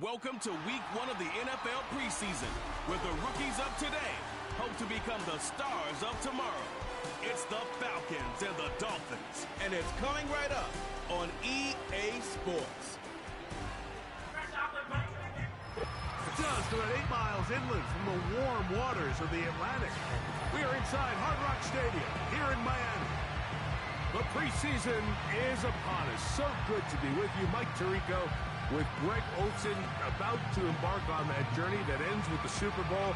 Welcome to week 1 of the NFL preseason, where the rookies of today hope to become the stars of tomorrow. It's the Falcons and the Dolphins, and it's coming right up on EA Sports. Just about 8 miles inland from the warm waters of the Atlantic, we are inside Hard Rock Stadium here in Miami. The preseason is upon us. So good to be with you, Mike Tirico, with Greg Olsen about to embark on that journey that ends with the Super Bowl.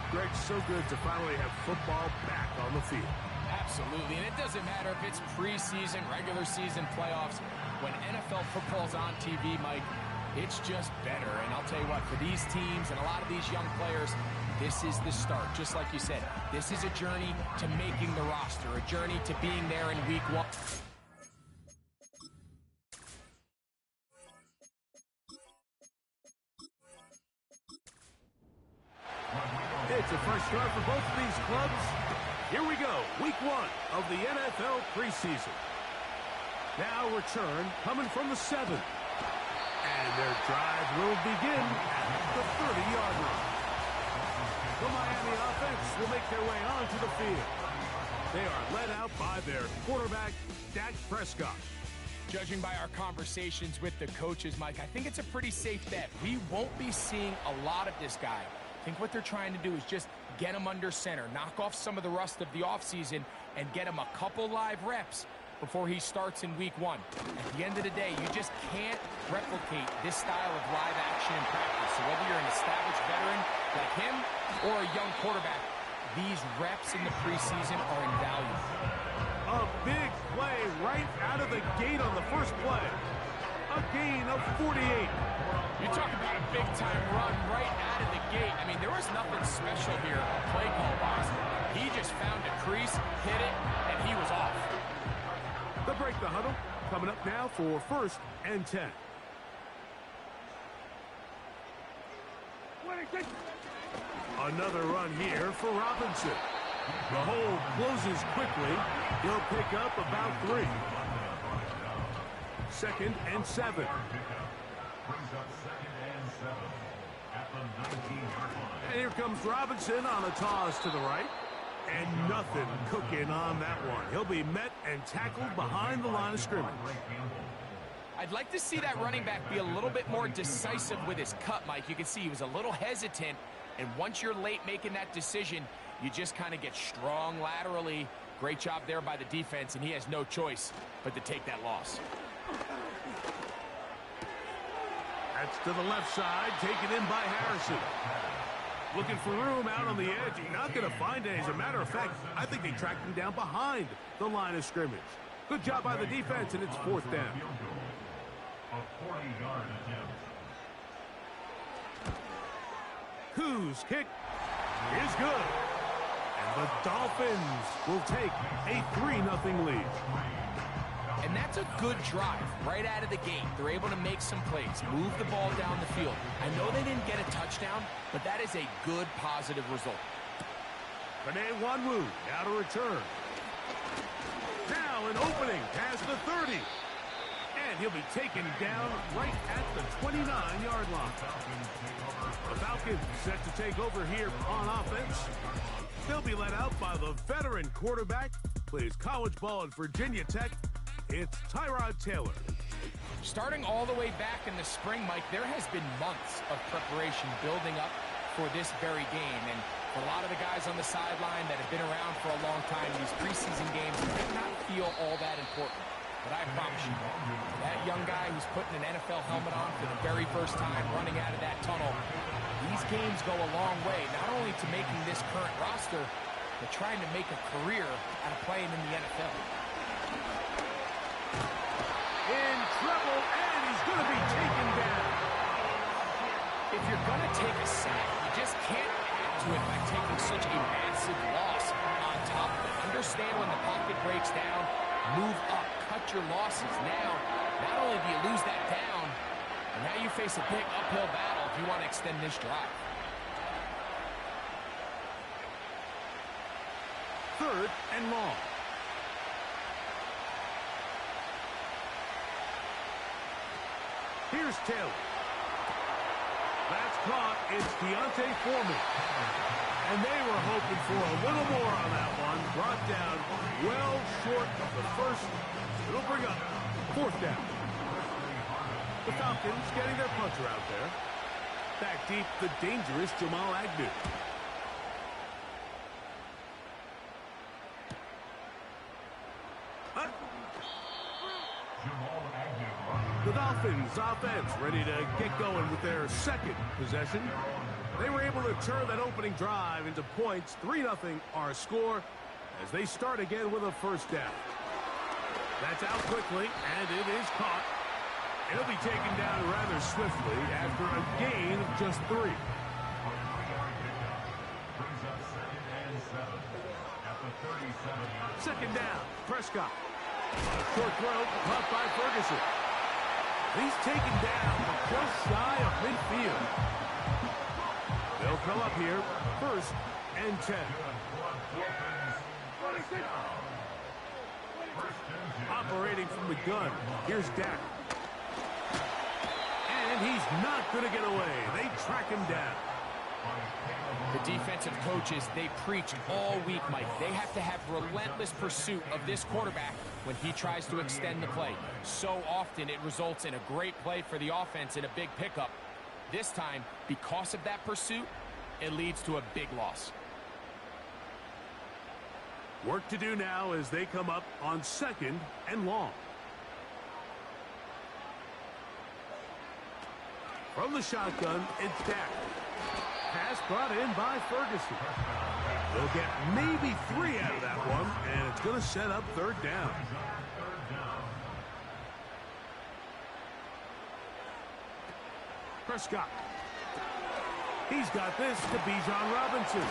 Greg, so good to finally have football back on the field. Absolutely, and it doesn't matter if it's preseason, regular season, playoffs. When NFL football's on TV, Mike, it's just better. And I'll tell you what, for these teams and a lot of these young players, this is the start. Just like you said, this is a journey to making the roster, a journey to being there in week 1. It's a fresh start for both of these clubs. Here we go, week 1 of the NFL preseason. Now return coming from the 7th. And their drive will begin at the 30-yard line. The Miami offense will make their way onto the field. They are led out by their quarterback, Dak Prescott. Judging by our conversations with the coaches, Mike, I think it's a pretty safe bet. We won't be seeing a lot of this guy. I think what they're trying to do is just get him under center, knock off some of the rust of the offseason, and get him a couple live reps before he starts in week 1. At the end of the day, you just can't replicate this style of live action in practice. So whether you're an established veteran like him or a young quarterback, these reps in the preseason are invaluable. A big play right out of the gate on the first play. A gain of 48. You talk about a big-time run right out of the gate. I mean, there was nothing special here, play call-wise. He just found a crease, hit it, and he was off. The break the huddle coming up now for 1st and 10. Another run here for Robinson. The hole closes quickly. He'll pick up about 3. 2nd and 7. And here comes Robinson on a toss to the right. And nothing cooking on that one. He'll be met and tackled behind the line of scrimmage. I'd like to see that running back be a little bit more decisive with his cut, Mike. You can see he was a little hesitant, and once you're late making that decision, you just kind of get strong laterally. Great job there by the defense, and he has no choice but to take that loss. That's to the left side, taken in by Harrison. Looking for room out on the edge. You're not going to find it. As a matter of fact, I think they tracked him down behind the line of scrimmage. Good job by the defense, and it's 4th down. A 40-yard attempt. Koo's kick is good. And the Dolphins will take a 3-0 lead. And that's a good drive right out of the gate. They're able to make some plays, move the ball down the field. I know they didn't get a touchdown, but that is a good, positive result. Penei Wanwu now to return. Now an opening past the 30. And he'll be taken down right at the 29-yard line. The Falcons set to take over here on offense. They'll be led out by the veteran quarterback, plays college ball at Virginia Tech. It's Tyrod Taylor. Starting all the way back in the spring, Mike, there has been months of preparation building up for this very game. And for a lot of the guys on the sideline that have been around for a long time, these preseason games might not feel all that important. But I promise you, that young guy who's putting an NFL helmet on for the very first time, running out of that tunnel, these games go a long way, not only to making this current roster, but trying to make a career out of playing in the NFL. In trouble, and he's going to be taken down. If you're going to take a sack, you just can't add to it by taking such a massive loss on top of it. Understand when the pocket breaks down, move up, cut your losses. Now, not only do you lose that down, but now you face a big uphill battle if you want to extend this drive. 3rd and long. Here's Taylor. That's caught. It's Deontay Foreman. And they were hoping for a little more on that one. Brought down well short of the first. It'll bring up fourth down. The Falcons getting their punter out there. Back deep, the dangerous Jamal Agnew. The Dolphins offense ready to get going with their second possession. They were able to turn that opening drive into points. 3-0 our score as they start again with a first down. That's out quickly, and it is caught. It'll be taken down rather swiftly after a gain of just 3. Second down, Prescott. Short throw, caught by Ferguson. He's taken down just shy of midfield. They'll come up here, 1st and 10. Operating from the gun, here's Dak. And he's not going to get away. They track him down. The defensive coaches, they preach all week, Mike. They have to have relentless pursuit of this quarterback when he tries to extend the play. So often it results in a great play for the offense and a big pickup. This time, because of that pursuit, it leads to a big loss. Work to do now as they come up on 2nd and long. From the shotgun, it's Dak. Pass brought in by Ferguson. They'll get maybe 3 out of that one, and it's going to set up 3rd down. Prescott. He's got this to Bijan Robinson.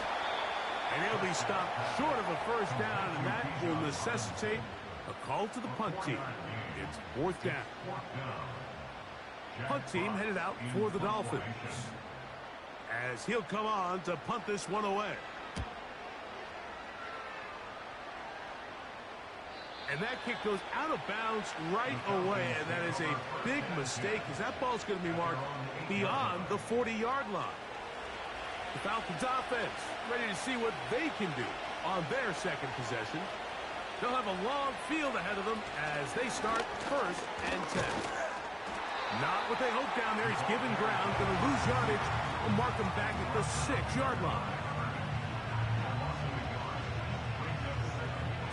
And he'll be stopped short of a first down, and that will necessitate a call to the punt team. It's 4th down. Punt team headed out for the Dolphins, as he'll come on to punt this one away. And that kick goes out of bounds right away, and that is a big mistake because that ball's going to be marked beyond the 40-yard line. The Falcons offense ready to see what they can do on their second possession. They'll have a long field ahead of them as they start 1st and 10. Not what they hoped down there. He's given ground, going to lose yardage, and mark him back at the 6-yard line.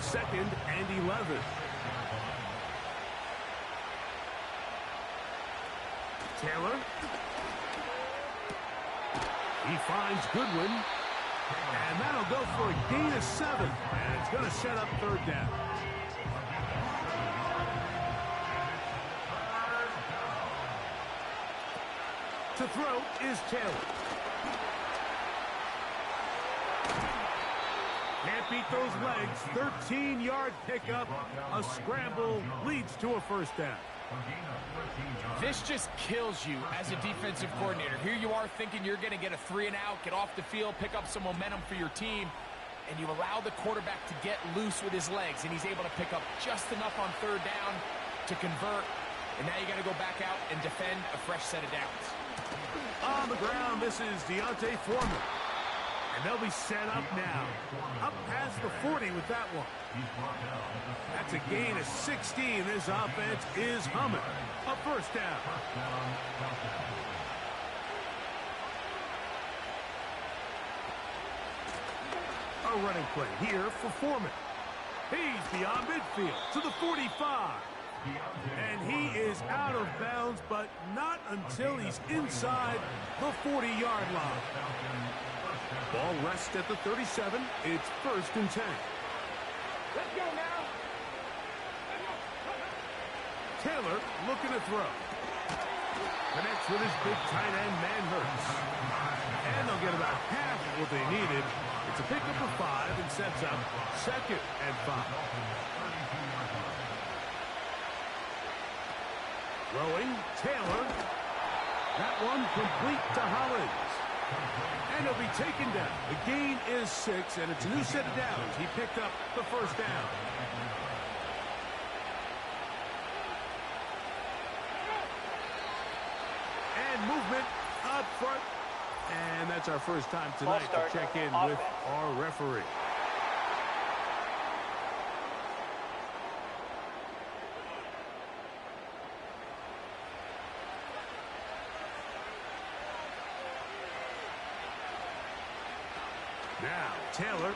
2nd and 11. Taylor. He finds Goodwin. And that'll go for a gain of 7. And it's going to set up 3rd down. To throw is Taylor. Can't beat those legs. 13-yard pickup. A scramble leads to a first down. This just kills you as a defensive coordinator. Here you are thinking you're going to get a 3-and-out, get off the field, pick up some momentum for your team, and you allow the quarterback to get loose with his legs, and he's able to pick up just enough on 3rd down to convert, and now you got to go back out and defend a fresh set of downs. On the ground, this is Deontay Foreman. And they'll be set up now. Up past the 40 with that one. That's a gain of 16. This offense is humming. A first down. A running play here for Foreman. He's beyond midfield to the 45. And he is out of bounds, but not until he's inside the 40-yard line. Ball rests at the 37. It's 1st and 10. Let's go now. Taylor looking to throw. Connects with his big tight end, Hurts. And they'll get about half of what they needed. It's a pickup of 5 and sets up 2nd and 5. Throwing, Taylor. That one complete to Hollins. And he'll be taken down. The gain is 6, and it's a new set of downs. He picked up the first down. And movement up front. And that's our first time tonight to check in with our referee. Now, Taylor.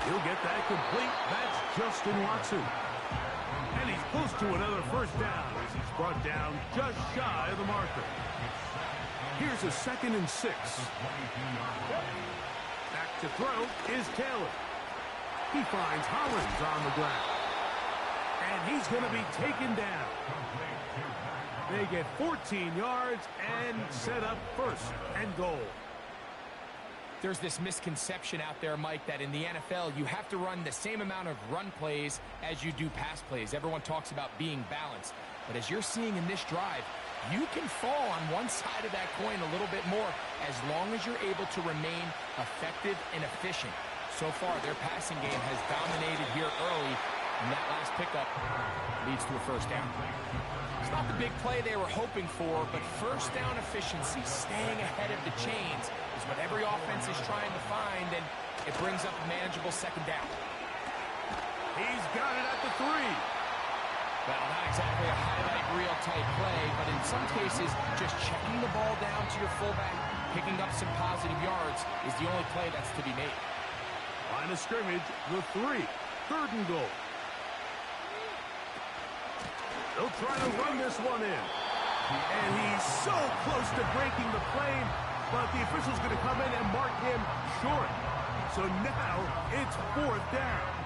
He'll get that complete. That's Justin Watson. And he's close to another first down as he's brought down just shy of the marker. Here's a 2nd and 6. Back to throw is Taylor. He finds Hollins on the ground. And he's going to be taken down. They get 14 yards and set up 1st and goal. There's this misconception out there, Mike, that in the NFL, you have to run the same amount of run plays as you do pass plays. Everyone talks about being balanced. But as you're seeing in this drive, you can fall on one side of that coin a little bit more as long as you're able to remain effective and efficient. So far, their passing game has dominated here early, and that last pickup leads to a first down. It's not the big play they were hoping for, but first down efficiency, staying ahead of the chains, is what every offense is trying to find, and it brings up a manageable 2nd down. He's got it at the 3. Well, not exactly a highlight reel type play, but in some cases, just checking the ball down to your fullback, picking up some positive yards is the only play that's to be made. Line of scrimmage, the 3. 3rd and goal. They'll try to run this one in. And he's so close to breaking the plane, but the official's going to come in and mark him short. So now it's 4th down.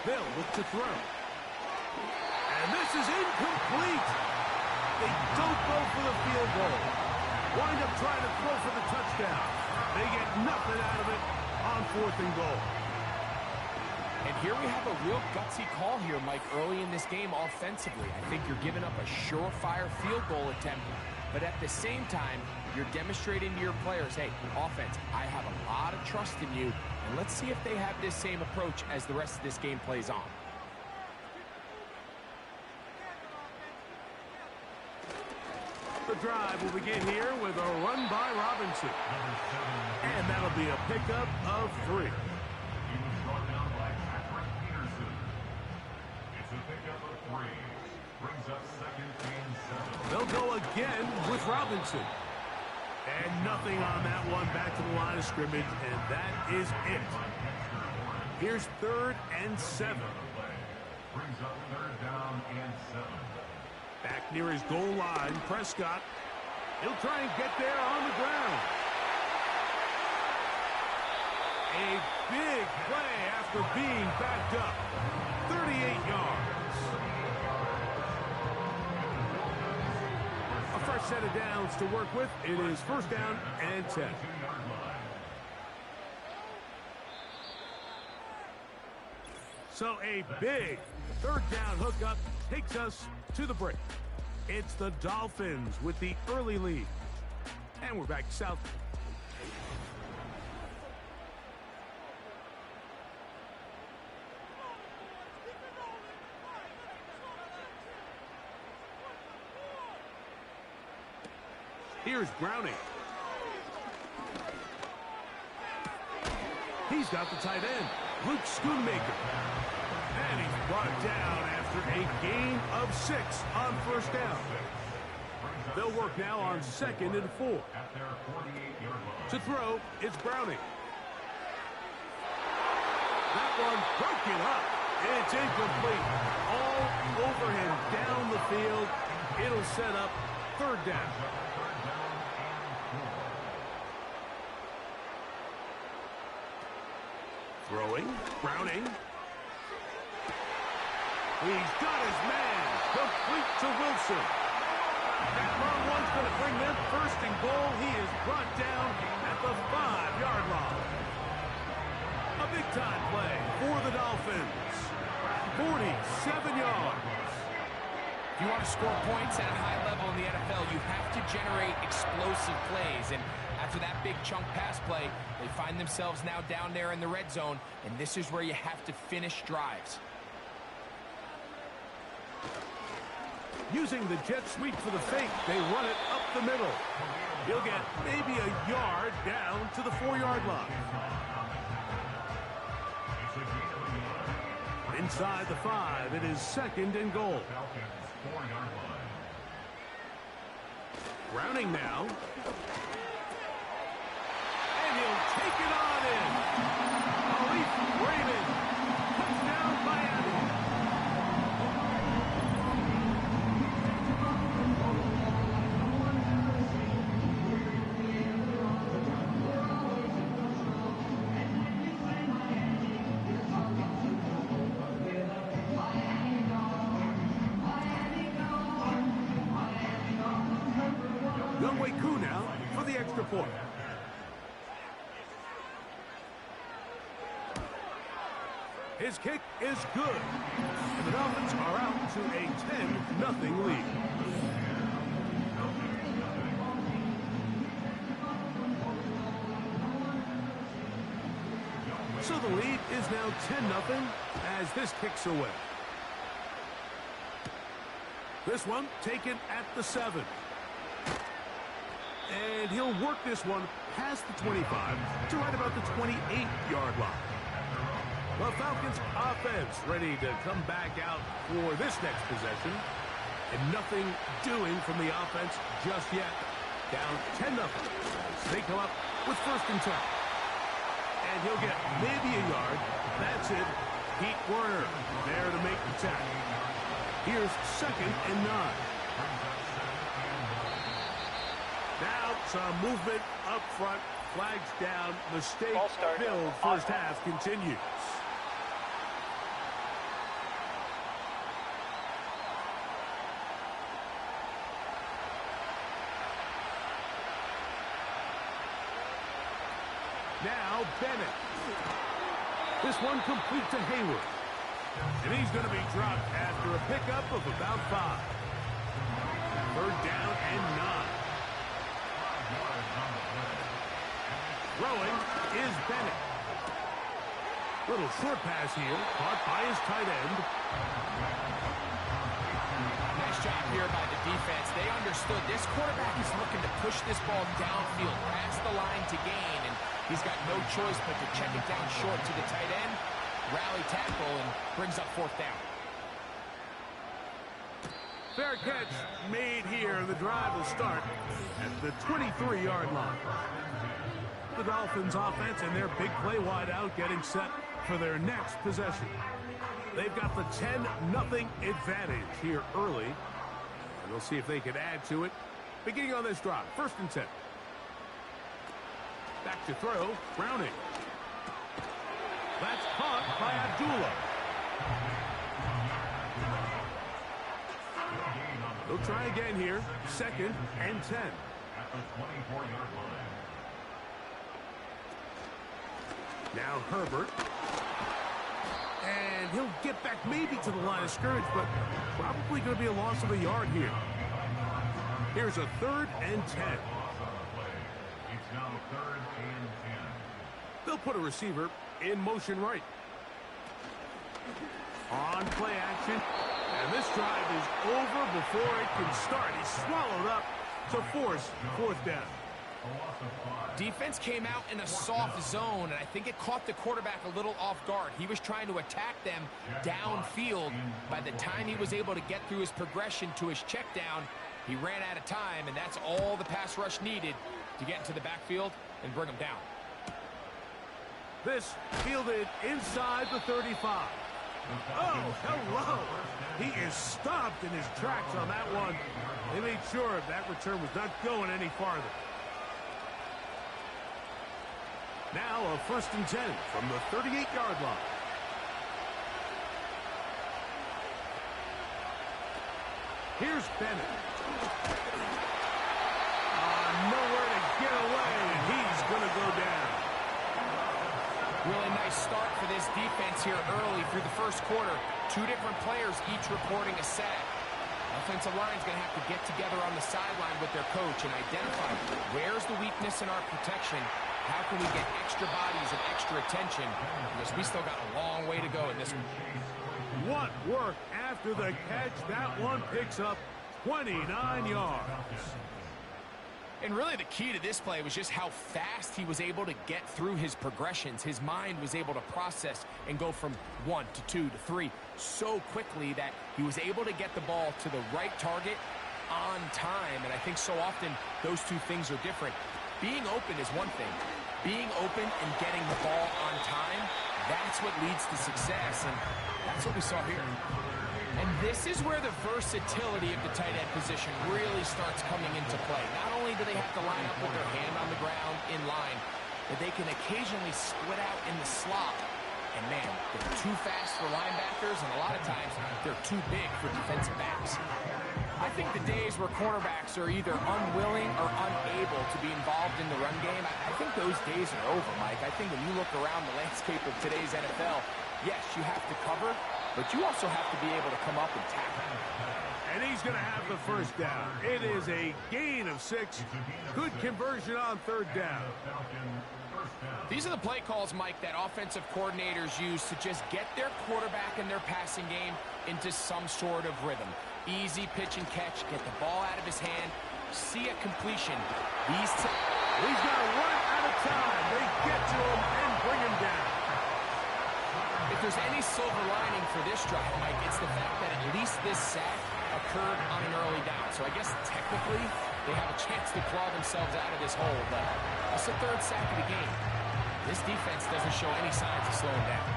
They'll look to throw. And this is incomplete. They don't go for the field goal. Wind up trying to throw for the touchdown. They get nothing out of it on 4th and goal. And here we have a real gutsy call here, Mike, early in this game offensively. I think you're giving up a surefire field goal attempt, but at the same time, you're demonstrating to your players, hey, offense, I have a lot of trust in you, and let's see if they have this same approach as the rest of this game plays on. The drive will begin here with a run by Robinson. And that'll be a pickup of 3. They'll go again with Robinson. And nothing on that one. Back to the line of scrimmage, and that is it. Here's 3rd and 7. Brings up 3rd down and 7. Back near his goal line, Prescott. He'll try and get there on the ground. A big play after being backed up. 38 yards. A fresh set of downs to work with. It is 1st down and 10. So a big 3rd down hookup takes us to the break. It's the Dolphins with the early lead. And we're back south. Here's Browning. He's got the tight end, Luke Schoonmaker. And he's brought down after a gain of 6 on 1st down. They'll work now on 2nd and 4. To throw, it's Browning. That one broken up. It's incomplete. All over him down the field. It'll set up 3rd down. Throwing, Browning. He's got his man. Complete to Wilson. That long one's going to bring them 1st and goal. He is brought down at the 5-yard line. A big-time play for the Dolphins. 47 yards. If you want to score points at a high level in the NFL, you have to generate explosive plays. And after that big chunk pass play, they find themselves now down there in the red zone, and this is where you have to finish drives. Using the jet sweep for the fake, they run it up the middle. He'll get maybe a yard down to the 4-yard line. Inside the 5, it is 2nd and goal. Browning now. And he'll take it on in. Khalif Raymond. Touchdown Miami. Now for the extra point. His kick is good. And the Dolphins are out to a 10-0 lead. So the lead is now 10-0 as this kicks away. This one taken at the 7. And he'll work this one past the 25 to right about the 28-yard line. The Falcons offense ready to come back out for this next possession. And nothing doing from the offense just yet. Down 10-0. They come up with 1st and 10. And he'll get maybe a yard. That's it. Pete Werner there to make the tackle. Here's 2nd and 9. Now some movement up front, flags down, mistake filled first half continues. Now Bennett. This one complete to Hayward. And he's going to be dropped after a pickup of about 5. 3rd down and 9. Throwing is Bennett. Little short pass here, caught by his tight end. Nice job here by the defense. They understood this quarterback is looking to push this ball downfield, past the line to gain, and he's got no choice but to check it down short to the tight end, rally tackle, and brings up 4th down. Fair catch made here. The drive will start at the 23-yard line. The Dolphins offense and their big play wide out getting set for their next possession. They've got the 10-0 advantage here early. And we'll see if they can add to it. Beginning on this drive, 1st and 10. Back to throw, Browning. That's caught by Abdullah. They'll try again here, 2nd and 10. At the 24-yard line. Now Herbert. And he'll get back maybe to the line of scrimmage, but probably going to be a loss of a yard here. Here's a 3rd and 10. It's now 3rd and 10. They'll put a receiver in motion right. On play action. And this drive is over before it can start. He's swallowed up to force 4th down. Defense came out in a soft zone, and I think it caught the quarterback a little off guard. He was trying to attack them downfield. By the time he was able to get through his progression to his check down, he ran out of time, and that's all the pass rush needed to get into the backfield and bring him down. This fielded inside the 35. Oh, hello. He is stopped in his tracks on that one. They made sure that return was not going any farther. Now a 1st and 10 from the 38-yard line. Here's Bennett. Nowhere to get away, and he's going to go down. Really nice start for this defense here early through the first quarter. Two different players each reporting a sack. Offensive line's going to have to get together on the sideline with their coach and identify where's the weakness in our protection. How can we get extra bodies and extra attention? Because we still got a long way to go in this one. What work after the catch. That one picks up 29 yards. And really the key to this play was just how fast he was able to get through his progressions. His mind was able to process and go from 1 to 2 to 3 so quickly that he was able to get the ball to the right target on time. And I think so often those two things are different. Being open is one thing. Being open and getting the ball on time, that's what leads to success. And that's what we saw here. And this is where the versatility of the tight end position really starts coming into play. Not only do they have to line up with their hand on the ground in line, but they can occasionally split out in the slot. And man, they're too fast for linebackers, and a lot of times they're too big for defensive backs. I think the days where cornerbacks are either unwilling or unable to be involved in the run game, I think those days are over, Mike. I think when you look around the landscape of today's NFL, yes, you have to cover, but you also have to be able to come up and tackle. And he's going to have the first down. It is a gain of 6. Good conversion on third down. These are the play calls, Mike, that offensive coordinators use to just get their quarterback and their passing game into some sort of rhythm. Easy pitch and catch, get the ball out of his hand, see a completion. He's got to run out of time. They get to him and bring him down. If there's any silver lining for this drive, Mike, it's the fact that at least this sack occurred on an early down. So I guess technically they have a chance to claw themselves out of this hole, but it's the third sack of the game. This defense doesn't show any signs of slowing down.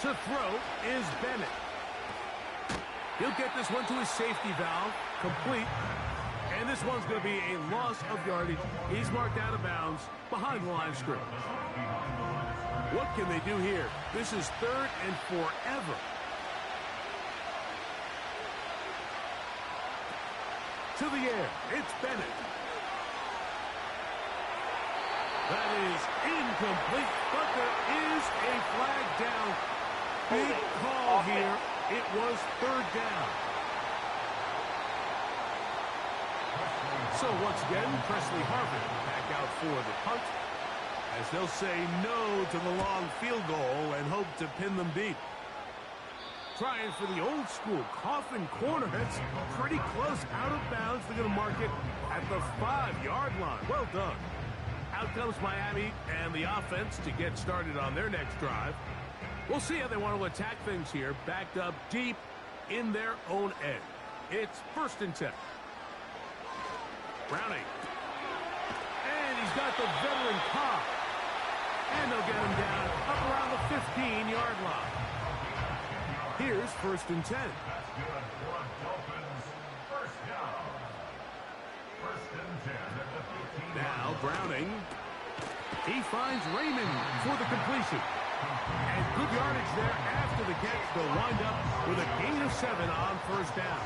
To throw is Bennett. He'll get this one to his safety valve, complete. And this one's going to be a loss of yardage. He's marked out of bounds behind the line of scrimmage. What can they do here? This is 3rd and forever. To the air, it's Bennett. That is incomplete, but there is a flag down. Big call here. It was 3rd down. So once again, Presley Harvin back out for the punt, as they'll say no to the long field goal and hope to pin them deep. Trying for the old school coffin corner. That's pretty close out of bounds. They're going to mark it at the 5-yard line. Well done. Out comes Miami and the offense to get started on their next drive. We'll see how they want to attack things here, backed up deep in their own end. It's 1st and 10. Browning. And he's got the veteran Cobb. And they'll get him down up around the 15-yard line. Here's 1st and 10. Now Browning. He finds Raymond for the completion. And good yardage there after the catch. They'll wind up with a gain of 7 on 1st down.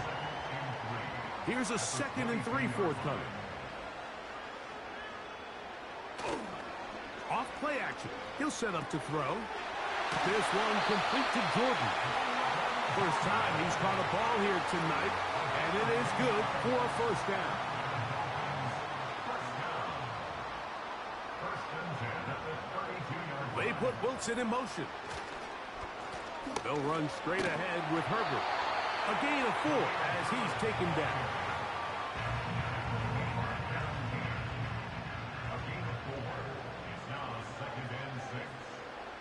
Here's a 2nd and 3 forthcoming. Off play action. He'll set up to throw. This one complete to Jordan. First time he's caught a ball here tonight, and it is good for a 1st down. They put Wilson in motion. They'll run straight ahead with Herbert. A gain of 4 as he's taken down. A gain of 4 is now 2nd and 6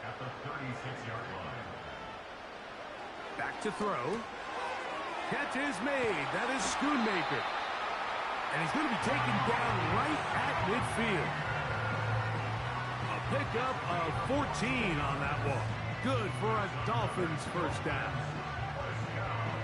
at the 36-yard line. Back to throw. Catch is made. That is Schoonmaker. And he's going to be taken down right at midfield. Pickup of 14 on that one. Good for a Dolphins 1st down.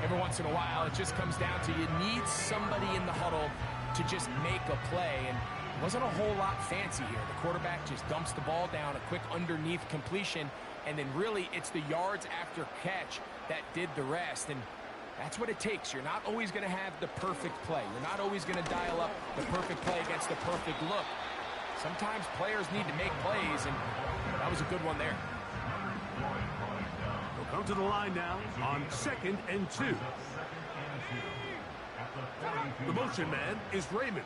Every once in a while, it just comes down to you need somebody in the huddle to just make a play. And Wasn't a whole lot fancy here. The quarterback just dumps the ball down, a quick underneath completion, and then really it's the yards after catch that did the rest. And that's what it takes. You're not always going to have the perfect play. You're not always going to dial up the perfect play against the perfect look. Sometimes players need to make plays, and that was a good one there. They'll come to the line now on 2nd and 2. The motion man is Raymond.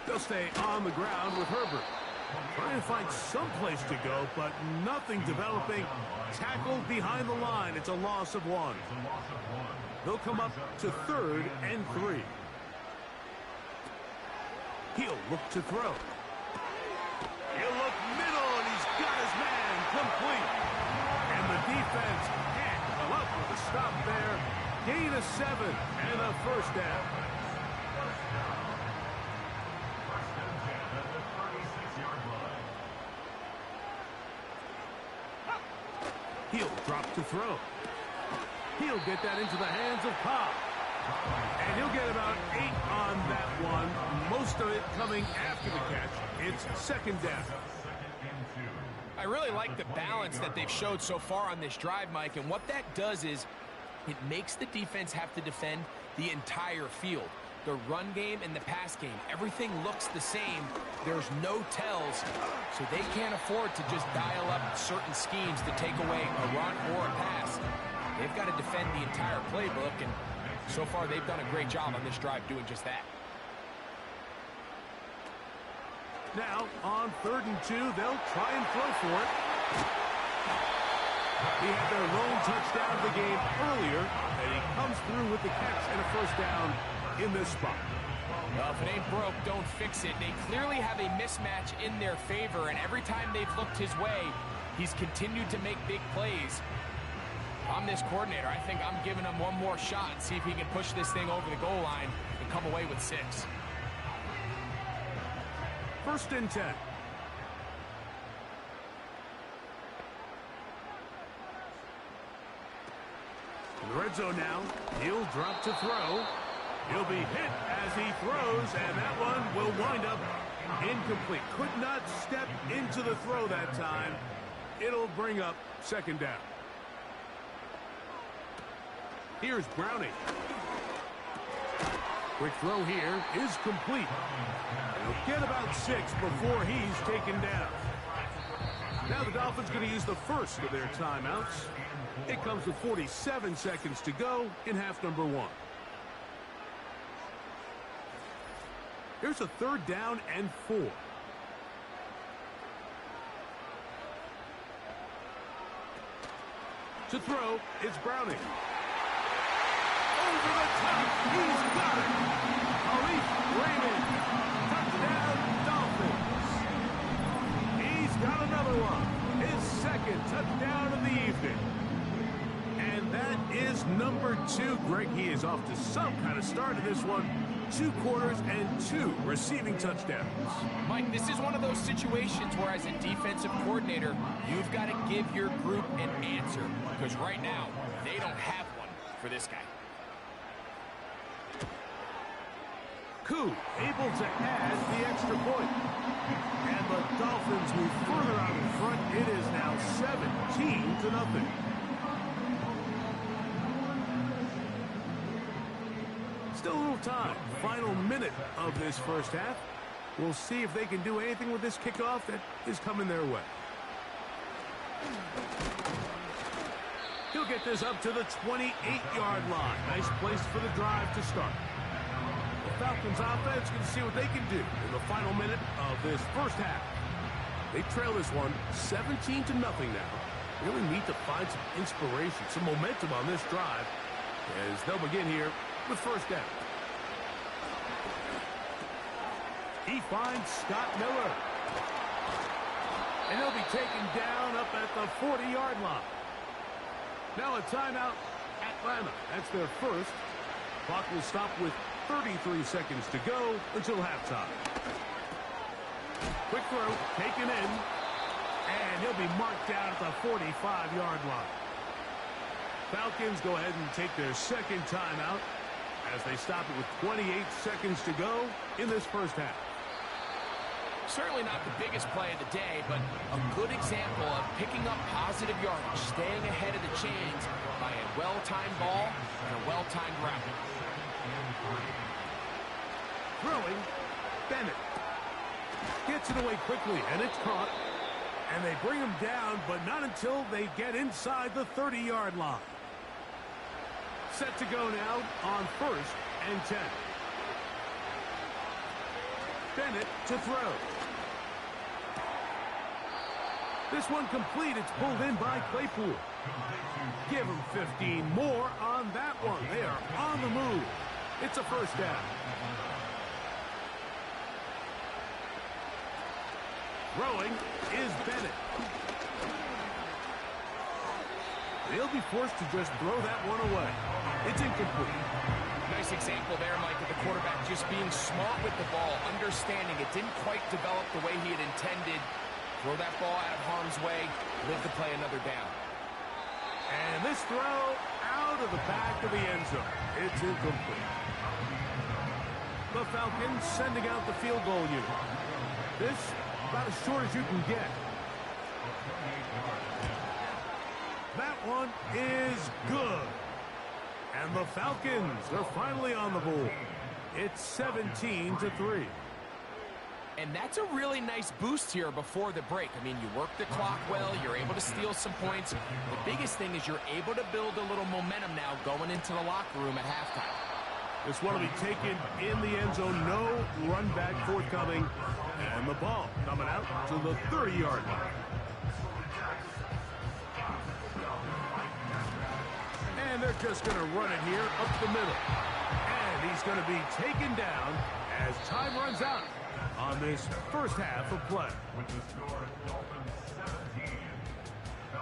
They'll stay on the ground with Herbert. Trying to find some place to go, but nothing developing. Tackled behind the line. It's a loss of 1. They'll come up to 3rd and 3. He'll look to throw. He'll look middle, and he's got his man complete. And the defense can't come up with a stop there. Gain of 7 and a first down. He'll drop to throw. He'll get that into the hands of Cobb. And he'll get about 8 on that one. Most of it coming after the catch. It's 2nd down. I really like the balance that they've showed so far on this drive, Mike. And what that does is it makes the defense have to defend the entire field. The run game and the pass game, everything looks the same. There's no tells, so they can't afford to just dial up certain schemes to take away a run or a pass. They've got to defend the entire playbook, and so far they've done a great job on this drive doing just that. Now, on 3rd and 2, they'll try and throw for it. He had their lone touchdown of the game earlier, and he comes through with the catch and a first down in this spot. Well, if it ain't broke, don't fix it. They clearly have a mismatch in their favor, and every time they've looked his way, he's continued to make big plays. If I'm this coordinator, I think I'm giving him one more shot and see if he can push this thing over the goal line and come away with 6. 1st and 10. In the red zone now, he'll drop to throw. He'll be hit as he throws, and that one will wind up incomplete. Could not step into the throw that time. It'll bring up 2nd down. Here's Browning. Quick throw here is complete. He'll get about 6 before he's taken down. Now the Dolphins going to use the first of their timeouts. It comes with 47 seconds to go in half number 1. Here's a 3rd down and 4. To throw, it's Browning. Over the top, he's got it. Malik Raymond, touchdown Dolphins. He's got another one. His 2nd touchdown of the evening. And that is number 2. Greg, he is off to some kind of start in this one. 2 quarters and 2 receiving touchdowns. Mike, this is one of those situations where as a defensive coordinator, you've got to give your group an answer. Because right now, they don't have one for this guy. Koo able to add the extra point. And the Dolphins move further out in front. It is now 17-0. Still a little time. Final minute of this first half. We'll see if they can do anything with this kickoff that is coming their way. He'll get this up to the 28-yard line. Nice place for the drive to start. The Falcons offense going to see what they can do in the final minute of this first half. They trail this one 17-0 now. Really need to find some inspiration, some momentum on this drive as they'll begin here with first down. He finds Scott Miller. And he'll be taken down up at the 40-yard line. Now a timeout, Atlanta. That's their first. Clock will stop with 33 seconds to go until halftime. Quick throw, taken in. And he'll be marked down at the 45-yard line. Falcons go ahead and take their second timeout as they stop it with 28 seconds to go in this first half. Certainly not the biggest play of the day, but a good example of picking up positive yardage, staying ahead of the chains by a well-timed ball and a well-timed route. Throwing, Bennett. Gets it away quickly, and it's caught. And they bring him down, but not until they get inside the 30-yard line. Set to go now on 1st and 10. Bennett to throw. This one complete. It's pulled in by Claypool. Give him 15 more on that one. They are on the move. It's a first down. Throwing is Bennett. They'll be forced to just throw that one away. It's incomplete. Nice example there, Mike, of the quarterback just being smart with the ball, understanding it didn't quite develop the way he had intended. Throw that ball out of harm's way, live to play another down. And this throw out of the back of the end zone. It's incomplete. The Falcons sending out the field goal unit. This about as short as you can get. That one is good. And the Falcons are finally on the board. It's 17-3. And that's a really nice boost here before the break. I mean, you work the clock well, you're able to steal some points. The biggest thing is you're able to build a little momentum now going into the locker room at halftime. This one will be taken in the end zone. No run back forthcoming. And the ball coming out to the 30-yard line. And they're just going to run it here up the middle. And he's going to be taken down as time runs out on this first half of play.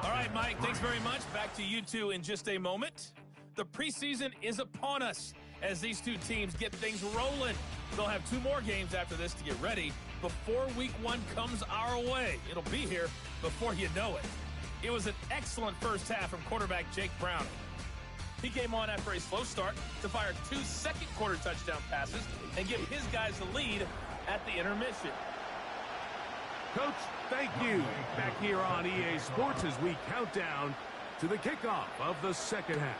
All right, Mike, thanks very much. Back to you two in just a moment. The preseason is upon us as these two teams get things rolling. They'll have 2 more games after this to get ready before week 1 comes our way. It'll be here before you know it. It was an excellent first half from quarterback Jake Browning. He came on after a slow start to fire 2 second-quarter touchdown passes and give his guys the lead at the intermission. Coach, thank you. Back here on EA Sports as we count down to the kickoff of the second half.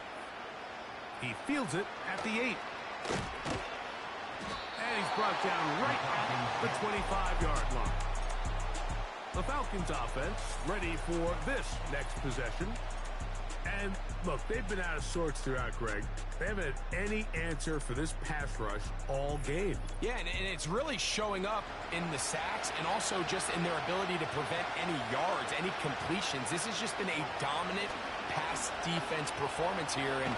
He fields it at the 8. And he's brought down right at the 25-yard line. The Falcons offense ready for this next possession. And look, they've been out of sorts throughout, Greg. They haven't had any answer for this pass rush all game. Yeah, and it's really showing up in the sacks and also just in their ability to prevent any yards, any completions. This has just been a dominant pass defense performance here. And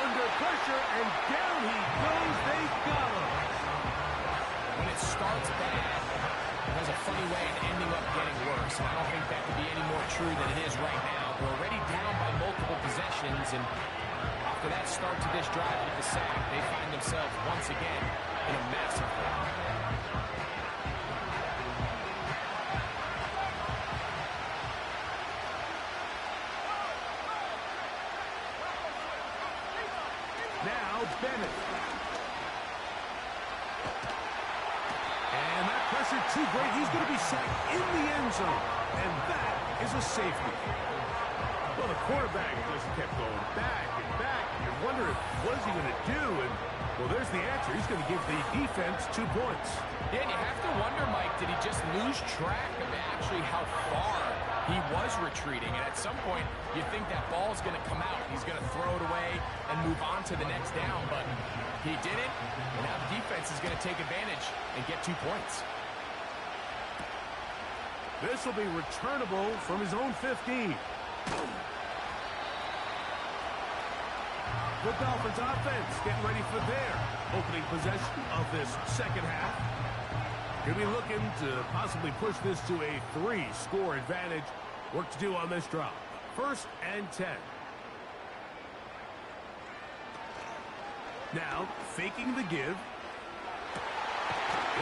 under pressure, and down he goes. They got him. When it starts bad, it has a funny way of ending up getting worse. And I don't think that could be any more true than it is right now. We're already down by multiple possessions, and after that start to this drive with the sack, they find themselves once again in a massive hole. Now Bennett. And that pressure too great. He's going to be sacked in the end zone. And that is a safety. Well, the quarterback just kept going back and back. You wonder, what is he going to do? And, well, there's the answer. He's going to give the defense 2 points. Yeah, and you have to wonder, Mike, did he just lose track of actually how far he was retreating? And at some point, you think that ball's going to come out. He's going to throw it away and move on to the next down. But he didn't, and now the defense is going to take advantage and get 2 points. This will be returnable from his own 15. The Dolphins offense getting ready for their opening possession of this second half. Going to be looking to possibly push this to a 3-score advantage. Work to do on this drop. 1st and 10. Now, faking the give.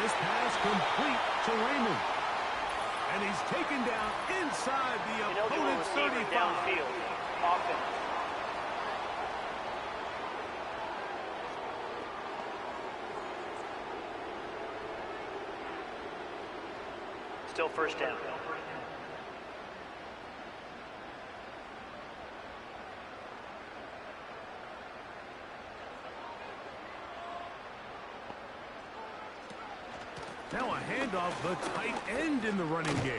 This pass complete to Raymond. And he's taken down inside the opponent's 35. Downfield. Often. Still first down. Now a handoff, the tight end in the running game.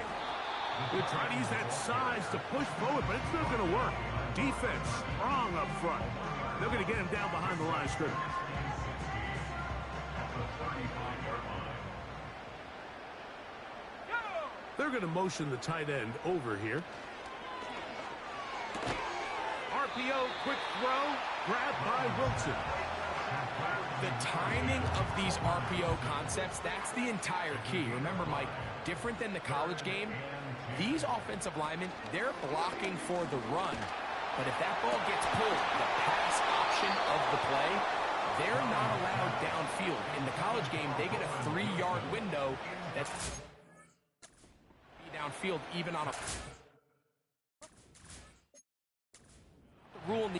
They try to use that size to push forward, but it's not going to work. Defense strong up front. They're going to get him down behind the line of scrimmage. They're going to motion the tight end over here. RPO, quick throw, grabbed by Wilson. The timing of these RPO concepts, that's the entire key. Remember, Mike, different than the college game, these offensive linemen, they're blocking for the run. But if that ball gets pulled, the pass option of the play, they're not allowed downfield. In the college game, they get a 3-yard window that's downfield even on a rule.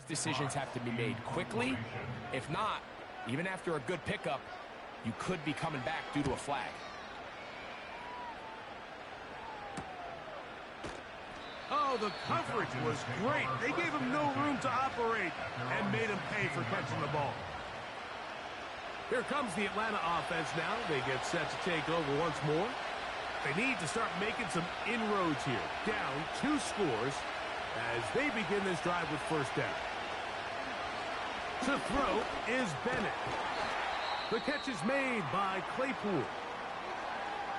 Decisions have to be made quickly. If not, even after a good pickup, you could be coming back due to a flag. Oh, the coverage was great. They gave him no room to operate and made him pay for catching the ball. Here comes the Atlanta offense now. They get set to take over once more. They need to start making some inroads here. Down 2 scores as they begin this drive with first down. To throw is Bennett. The catch is made by Claypool.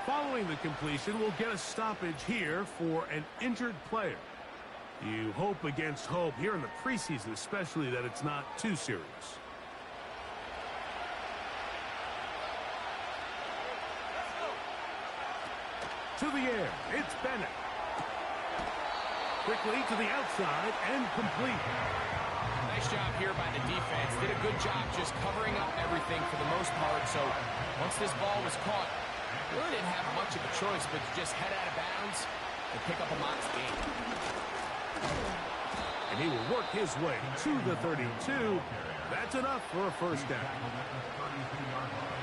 Following the completion, we'll get a stoppage here for an injured player. You hope against hope here in the preseason, especially that it's not too serious. To the air, it's Bennett. Quickly to the outside and complete. Nice job here by the defense. Did a good job just covering up everything for the most part. So once this ball was caught, really didn't have much of a choice but to just head out of bounds and pick up a modest gain. And he will work his way to the 32. That's enough for a first down.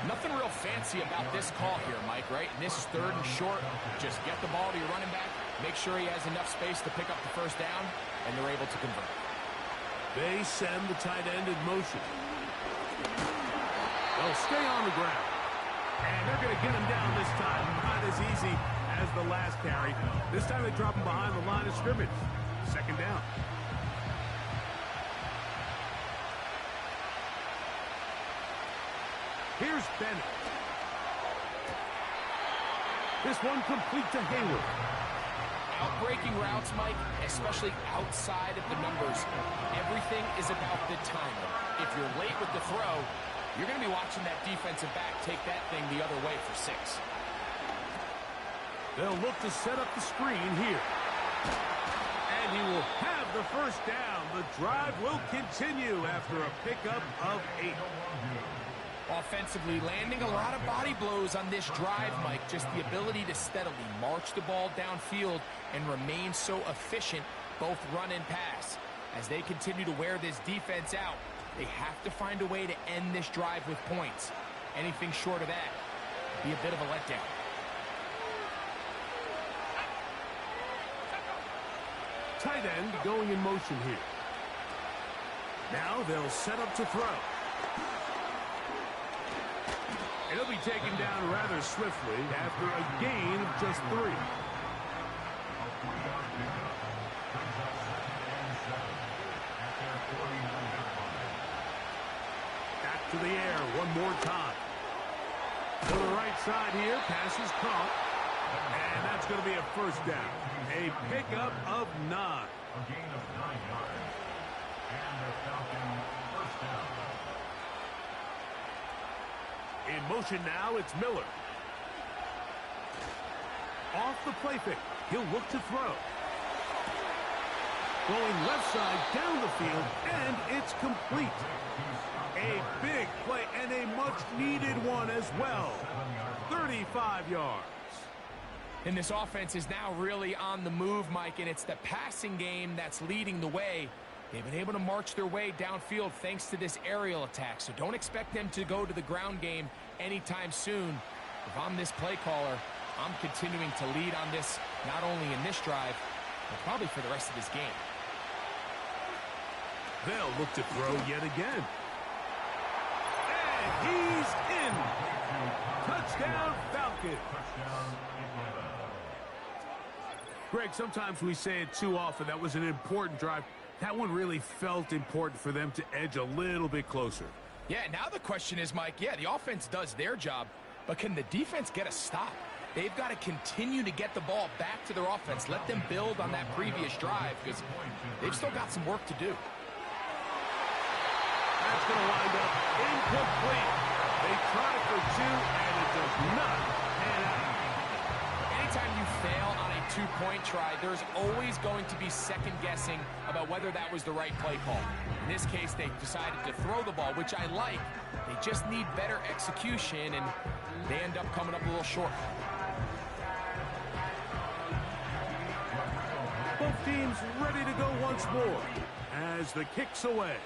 Nothing real fancy about this call here, Mike, right? In this 3rd and short, just get the ball to your running back, make sure he has enough space to pick up the first down, and they're able to convert. They send the tight end in motion. They'll stay on the ground. And they're going to get him down this time. Not as easy as the last carry. This time they drop him behind the line of scrimmage. Second down. Here's Bennett. This one complete to Hayward. Outbreaking routes, Mike, especially outside of the numbers, everything is about the timing. If you're late with the throw, you're going to be watching that defensive back take that thing the other way for 6. They'll look to set up the screen here. And he will have the first down. The drive will continue after a pickup of 8. Offensively, landing a lot of body blows on this drive, Mike. Just the ability to steadily march the ball downfield and remain so efficient, both run and pass. As they continue to wear this defense out, they have to find a way to end this drive with points. Anything short of that would be a bit of a letdown. tight end going in motion here. Now they'll set up to throw. It'll be taken down rather swiftly after a gain of just 3. Back to the air one more time. To the right side here, pass is caught. And that's going to be a first down. A pickup of 9. A gain of 9 yards. And the Falcons first down. In motion now, it's Miller. Off the play fake. He'll look to throw. Going left side down the field, and it's complete. A big play and a much-needed one as well. 35 yards. And this offense is now really on the move, Mike, and it's the passing game that's leading the way. They've been able to march their way downfield thanks to this aerial attack, so don't expect them to go to the ground game anytime soon. If I'm this play caller, I'm continuing to lead on this, not only in this drive, but probably for the rest of this game. They'll look to throw yet again. And he's in. Touchdown, Falcons. Greg, sometimes we say it too often. That was an important drive. That one really felt important for them to edge a little bit closer. Yeah, now the question is, Mike, yeah, the offense does their job, but can the defense get a stop? They've got to continue to get the ball back to their offense. Let them build on that previous drive because they've still got some work to do. That's going to wind up incomplete. They try for 2, and it does not pan out. Anytime you fail on a two-point try, there's always going to be second-guessing about whether that was the right play call. In this case, they decided to throw the ball, which I like. They just need better execution, and they end up coming up a little short. Both teams ready to go once more as the kick's away.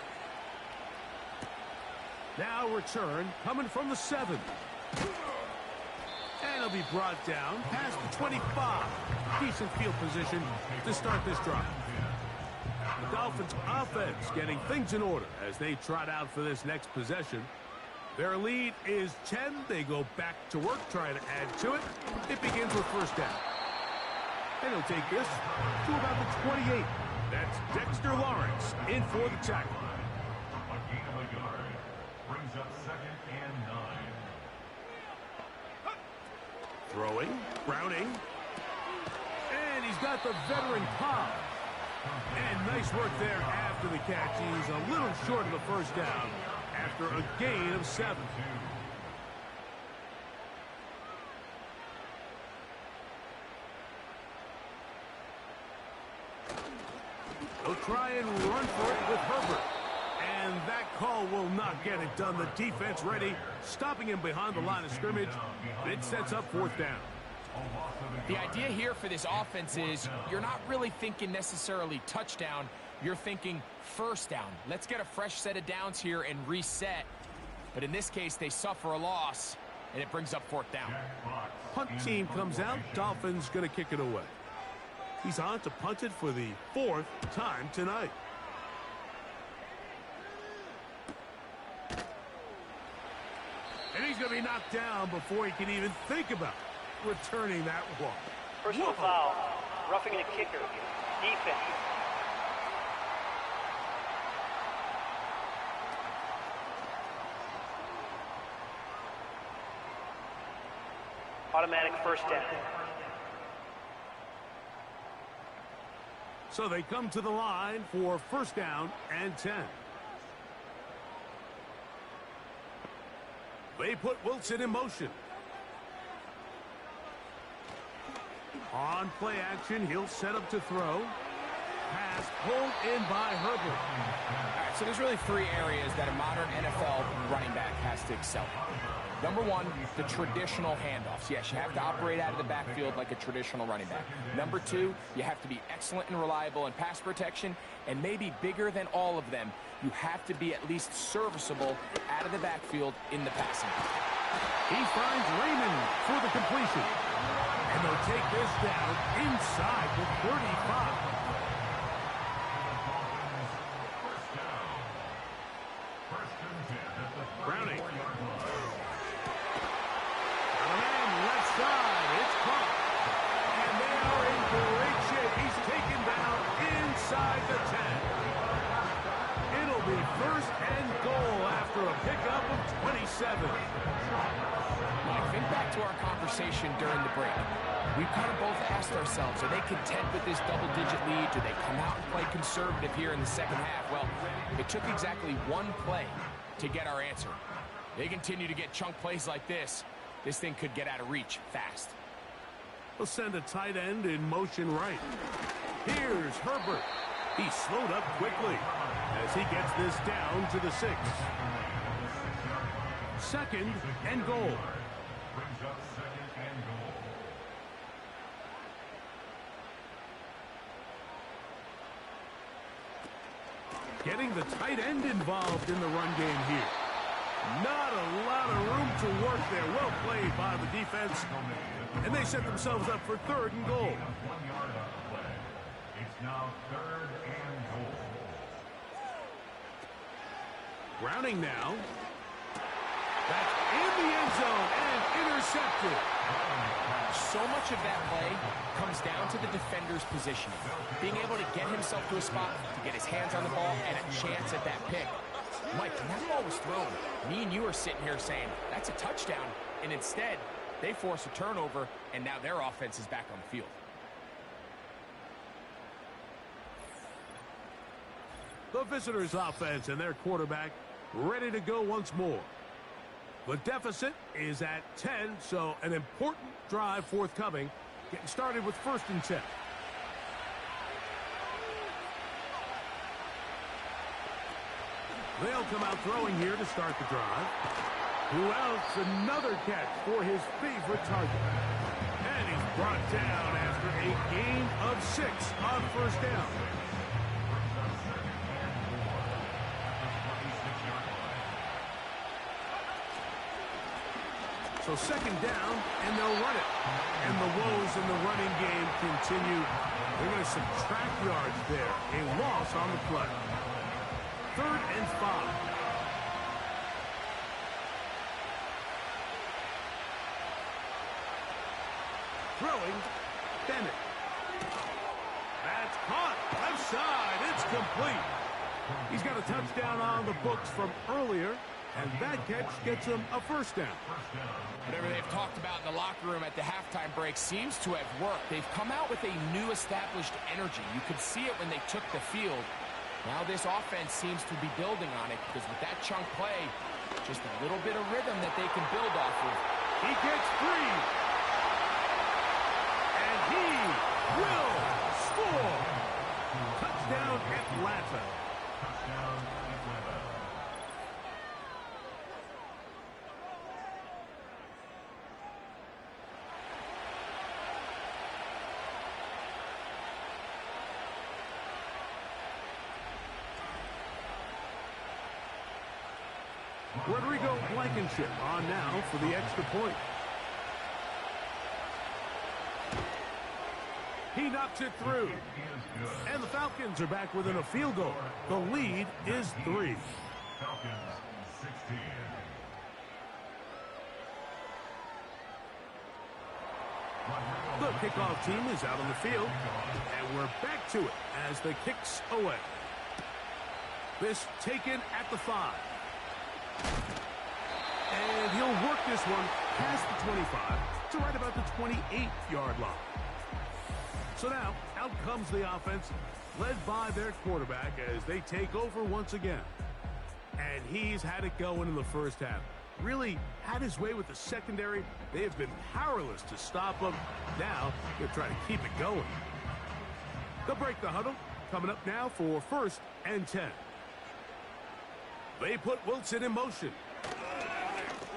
Now return coming from the 7. And it'll be brought down past the 25. Decent field position to start this drive. The Dolphins offense getting things in order as they trot out for this next possession. Their lead is 10. They go back to work trying to add to it. It begins with first down. And he'll take this to about the 28. That's Dexter Lawrence in for the tackle. A gain of a yard. Brings up 2nd and 9. Throwing, Browning. And he's got the veteran Cobb. And nice work there after the catch. He's a little short of the first down after a gain of 7. They'll try and run for it with Herbert. And that call will not get it done. The defense ready, stopping him behind the line of scrimmage. It sets up 4th down. The idea here for this offense is you're not really thinking necessarily touchdown. You're thinking first down. Let's get a fresh set of downs here and reset. But in this case, they suffer a loss, and it brings up 4th down. Punt team comes out. Dolphins going to kick it away. He's on to punt it for the 4th time tonight. And he's going to be knocked down before he can even think about returning that one. Personal foul, roughing the kicker, defense. Automatic first down. So they come to the line for first down and 10. They put Wilson in motion. On play action, he'll set up to throw. Pass pulled in by Herbert. All right, so there's really 3 areas that a modern NFL running back has to excel in. Number 1, the traditional handoffs. Yes, you have to operate out of the backfield like a traditional running back. Number 2, you have to be excellent and reliable in pass protection, and maybe bigger than all of them, you have to be at least serviceable out of the backfield in the passing. He finds Raymond for the completion. And they'll take this down inside the 35. to our conversation during the break. We kind of both asked ourselves, are they content with this double-digit lead? Do they come out and play conservative here in the second half? Well, it took exactly one play to get our answer. They continue to get chunk plays like this. This thing could get out of reach fast. We'll send a tight end in motion right. Here's Herbert. He slowed up quickly as he gets this down to the 6. Second and goal. Brings up second and goal. Getting the tight end involved in the run game here. Not a lot of room to work there. Well played by the defense. And they set themselves up for third and goal. 1 yard on the play. It's now third and goal. Browning now. That's in the end zone and intercepted. So much of that play comes down to the defender's positioning. Being able to get himself to a spot, to get his hands on the ball, and a chance at that pick. Mike, when that ball was thrown, me and you are sitting here saying, that's a touchdown. And instead, they force a turnover, and now their offense is back on the field. The visitors' offense and their quarterback ready to go once more. The deficit is at 10, so an important drive forthcoming. Getting started with 1st and 10. They'll come out throwing here to start the drive. Who else? Another catch for his favorite target. And he's brought down after a gain of 6 on 1st down. So 2nd down, and they'll run it. And the woes in the running game continue. They're going to subtract yards there. A loss on the play. 3rd and 5. Throwing, Bennett. That's caught. Left side. It's complete. He's got a touchdown on the books from earlier, and that catch gets him a 1st down. Whatever they've talked about in the locker room at the halftime break seems to have worked. They've come out with a new established energy. You could see it when they took the field. Now this offense seems to be building on it because with that chunk play, just a little bit of rhythm that they can build off of. He gets free. And he will score. Touchdown Atlanta. Touchdown Atlanta. Rodrigo Blankenship on now for the extra point. He knocks it through. And the Falcons are back within a field goal. The lead is 3. Falcons 16. The kickoff team is out on the field. And we're back to it as the kick's away. This taken at the 5. And he'll work this one past the 25 to right about the 28-yard line. So now, out comes the offense, led by their quarterback as they take over once again. And he's had it going in the first half. Really had his way with the secondary. They have been powerless to stop him. Now, they're trying to keep it going. They'll break the huddle. Coming up now for 1st and 10. They put Wilson in motion.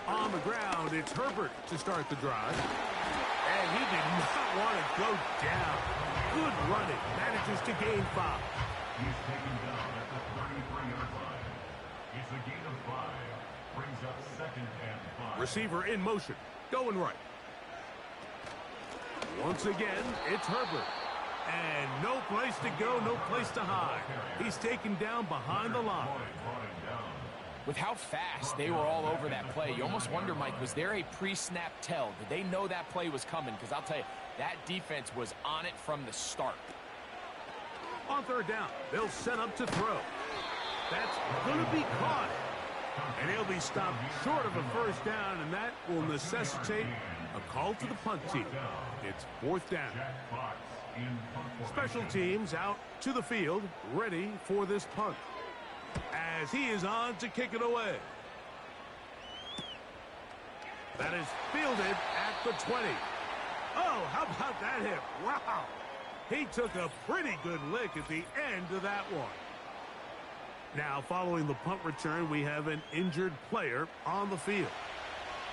On the ground, it's Herbert to start the drive. And he did not want to go down. Good running. Manages to gain 5. He's taken down at the 33-yard line. It's a gain of 5. Brings up 2nd and 5. Receiver in motion. Going right. Once again, it's Herbert. And no place to go, no place to hide. He's taken down behind the line. With how fast they were all over that play, you almost wonder, Mike, was there a pre-snap tell? Did they know that play was coming? Because I'll tell you, that defense was on it from the start. On 3rd down, they'll set up to throw. That's going to be caught. And he'll be stopped short of a first down, and that will necessitate a call to the punt team. It's fourth down. Special teams out to the field, ready for this punt. As he is on to kick it away. That is fielded at the 20. Oh, how about that hit? Wow. He took a pretty good lick at the end of that one. Now, following the punt return, we have an injured player on the field.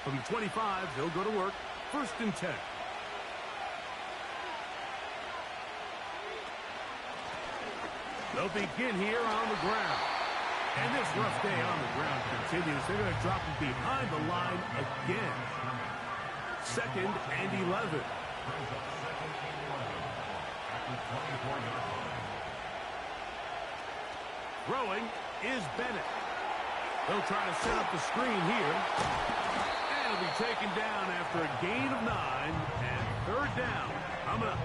From the 25, he'll go to work. First and 10. They'll begin here on the ground. And this rough day on the ground continues. They're going to drop him behind the line again. Second and 11. Throwing is Bennett. They'll try to set up the screen here. And it'll be taken down after a gain of 9. And third down coming up.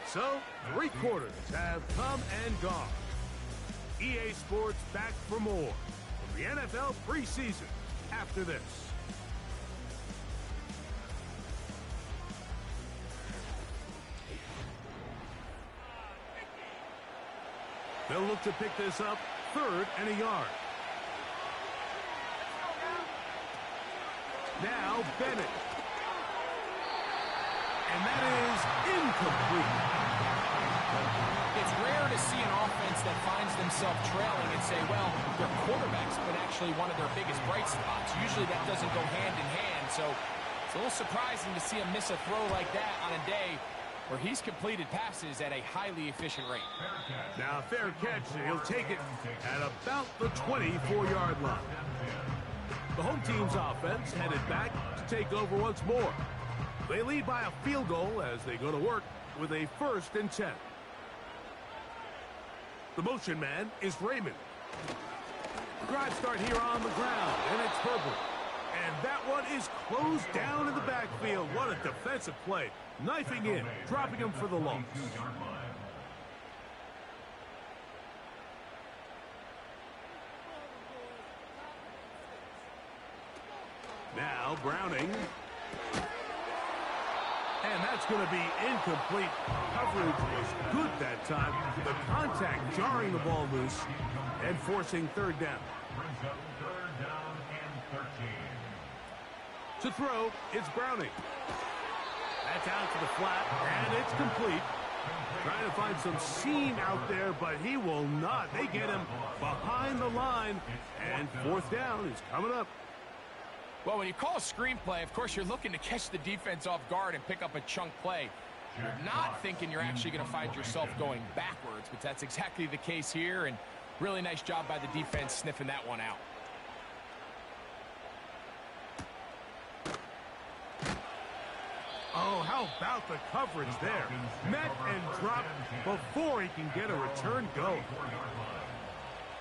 So, 3 quarters have come and gone. EA Sports back for more from the NFL preseason after this. They'll look to pick this up, third and a yard. Now Bennett. And that is incomplete. It's rare to see an offense that finds themselves trailing and say, well, their quarterback's been actually one of their biggest bright spots. Usually that doesn't go hand in hand, so it's a little surprising to see him miss a throw like that on a day where he's completed passes at a highly efficient rate. Now, fair catch, and he'll take it at about the 24-yard line. The home team's offense headed back to take over once more. They lead by a field goal as they go to work with a first and 10. The motion man is Raymond. Drive start here on the ground, and it's Herbert. And that one is closed down in the backfield. What a defensive play. Knifing in, dropping him for the loss. Now Browning. And that's going to be incomplete. Coverage was good that time. The contact jarring the ball loose and forcing third down. To throw, it's Browning. That's out to the flat, and it's complete. Trying to find some seam out there, but he will not. They get him behind the line, and fourth down is coming up. Well, when you call a screenplay, of course, you're looking to catch the defense off guard and pick up a chunk play. You're not thinking you're actually going to find yourself going backwards, but that's exactly the case here, and really nice job by the defense sniffing that one out. Oh, how about the coverage there? Met and dropped before he can get a return going.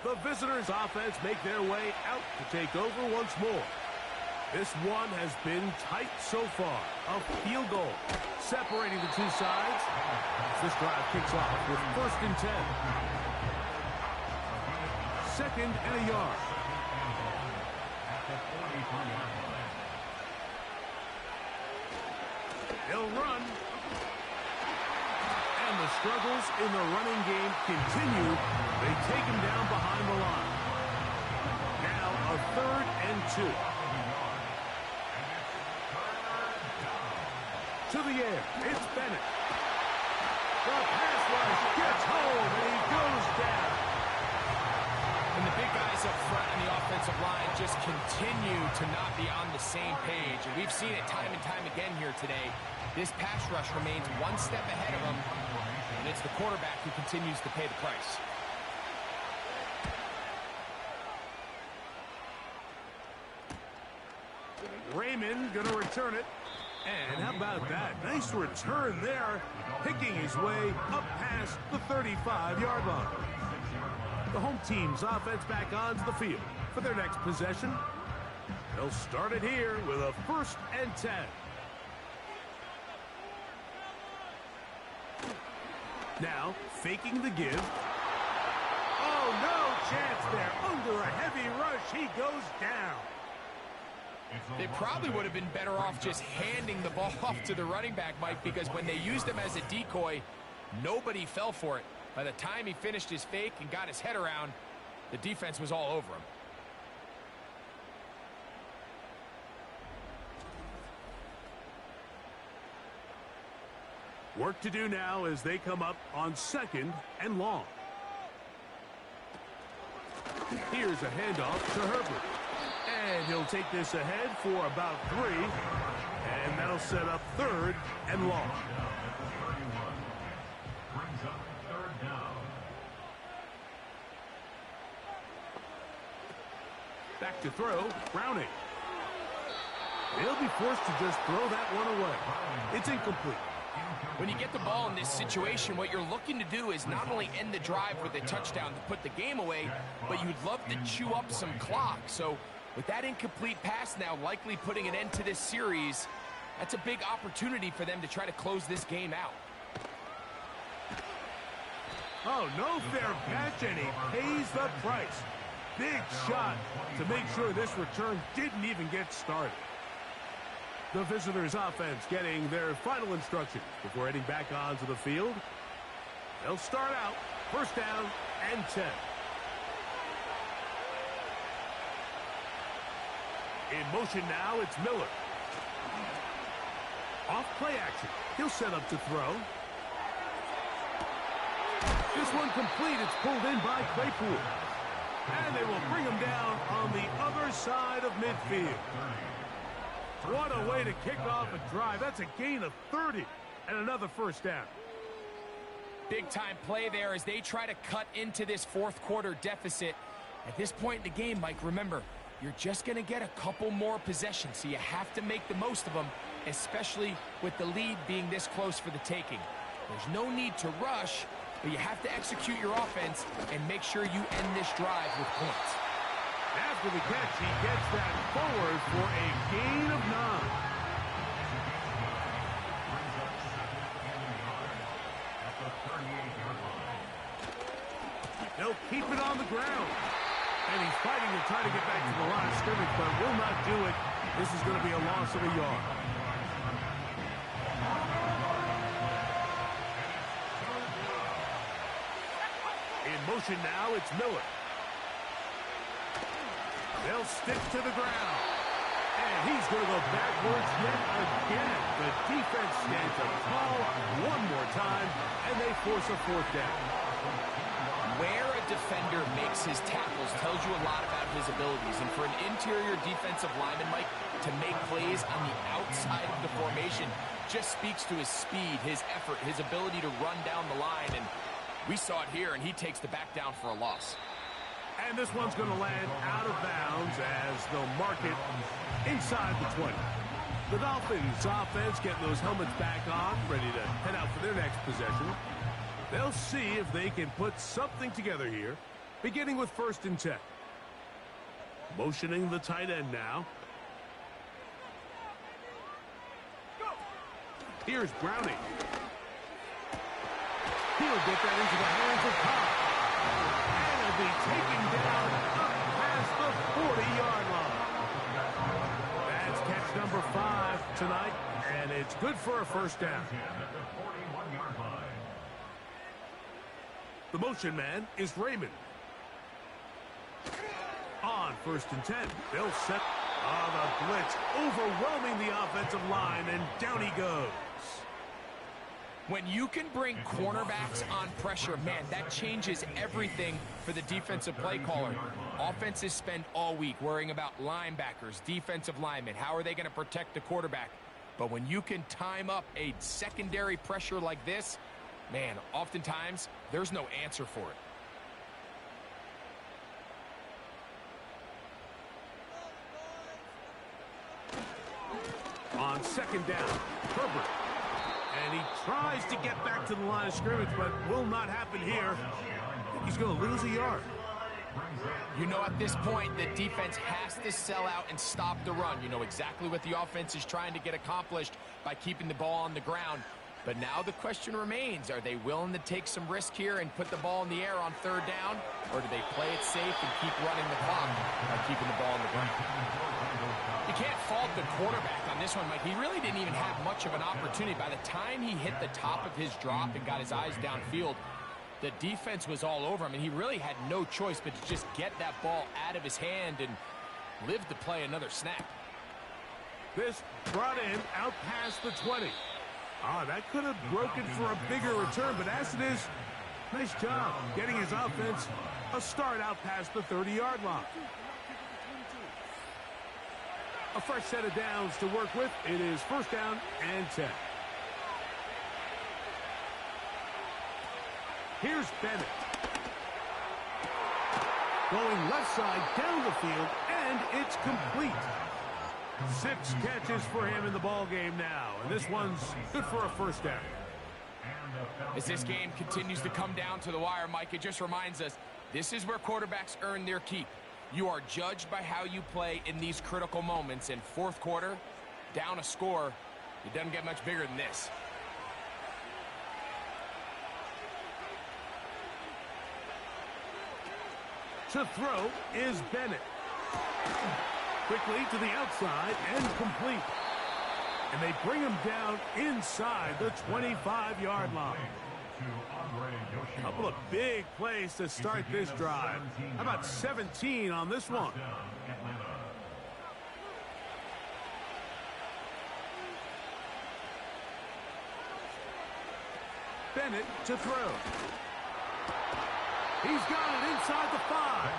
The visitors' offense make their way out to take over once more. This one has been tight so far. A field goal separating the two sides. This drive kicks off with first and 10. Second and a yard. He'll run. And the struggles in the running game continue. They take him down behind the line. Now a third and 2. To the air, it's Bennett. The pass rush gets home, and he goes down. And the big guys up front in the offensive line just continue to not be on the same page. And we've seen it time and time again here today. This pass rush remains one step ahead of them, and it's the quarterback who continues to pay the price. Raymond going to return it. And how about that? Nice return there, picking his way up past the 35-yard line. The home team's offense back onto the field for their next possession. They'll start it here with a first and 10. Now, faking the give. Oh, no chance there. Under a heavy rush, he goes down. They probably would have been better off just handing the ball off to the running back, Mike, because when they used him as a decoy, nobody fell for it. By the time he finished his fake and got his head around, the defense was all over him. Work to do now as they come up on 2nd and long. Here's a handoff to Herbert. And he'll take this ahead for about 3. And that'll set up 3rd and long. Brings up 3rd down. Back to throw, Browning. He'll be forced to just throw that one away. It's incomplete. When you get the ball in this situation, what you're looking to do is not only end the drive with a touchdown to put the game away, but you'd love to chew up some clock. So with that incomplete pass now likely putting an end to this series, that's a big opportunity for them to try to close this game out. Oh, no fair catch, and he pays the price. Big shot to make sure this return didn't even get started. The visitors' offense getting their final instructions before heading back onto the field. They'll start out 1st down and 10. In motion now, it's Miller. Off play action. He'll set up to throw. This one complete. It's pulled in by Claypool. And they will bring him down on the other side of midfield. What a way to kick off a drive. That's a gain of 30 and another 1st down. Big time play there as they try to cut into this 4th quarter deficit. At this point in the game, Mike, remember, you're just going to get a couple more possessions, so you have to make the most of them, especially with the lead being this close for the taking. There's no need to rush, but you have to execute your offense and make sure you end this drive with points. After the catch, he gets that forward for a gain of 9. They'll keep it on the ground. And he's fighting to try to get back to the line of scrimmage, but will not do it. This is going to be a loss of a yard. In motion now, it's Miller. They'll stick to the ground. And he's going to go backwards yet again. The defense stands up tall one more time, and they force a 4th down. Where a defender makes his tackles tells you a lot about his abilities. And for an interior defensive lineman, Mike, to make plays on the outside of the formation just speaks to his speed, his effort, his ability to run down the line. And we saw it here, and he takes the back down for a loss. And this one's going to land out of bounds as they'll mark it inside the 20. The Dolphins offense getting those helmets back on, ready to head out for their next possession. They'll see if they can put something together here, beginning with 1st and 10. Motioning the tight end now. Here's Browning. He'll get that into the hands of Cobb. And he'll be taken down up past the 40-yard line. That's catch number 5 tonight, and it's good for a 1st down. The motion man is Raymond. On 1st and 10, they'll set the blitz, overwhelming the offensive line, and down he goes. When you can bring cornerbacks on pressure, man, that changes everything for the defensive play caller. Offenses spend all week worrying about linebackers, defensive linemen. How are they going to protect the quarterback? But when you can time up a secondary pressure like this, man, oftentimes there's no answer for it. On 2nd down, Herbert. And he tries to get back to the line of scrimmage, but will not happen here. He's going to lose a yard. You know, at this point, the defense has to sell out and stop the run. You know exactly what the offense is trying to get accomplished by keeping the ball on the ground. But now the question remains, are they willing to take some risk here and put the ball in the air on third down? Or do they play it safe and keep running the clock by keeping the ball in the ground? You can't fault the quarterback on this one, Mike. He really didn't even have much of an opportunity. By the time he hit the top of his drop and got his eyes downfield, the defense was all over him, and he really had no choice but to just get that ball out of his hand and live to play another snap. This brought in out past the 20. That could have broken for a bigger return, but as it is, nice job getting his offense a start out past the 30-yard line. A fresh set of downs to work with. It is first down and 10. Here's Bennett. Going left side down the field, and it's complete. 6 catches for him in the ball game now, and this one's good for a first down. As this game continues to come down to the wire, Mike, it just reminds us, this is where quarterbacks earn their keep. You are judged by how you play in these critical moments, and fourth quarter, down a score, it doesn't get much bigger than this. To throw is Bennett. Quickly to the outside and complete. And they bring him down inside the 25-yard line. A couple of big plays to start this drive. How about 17 on this one? Bennett to throw. He's got it inside the 5.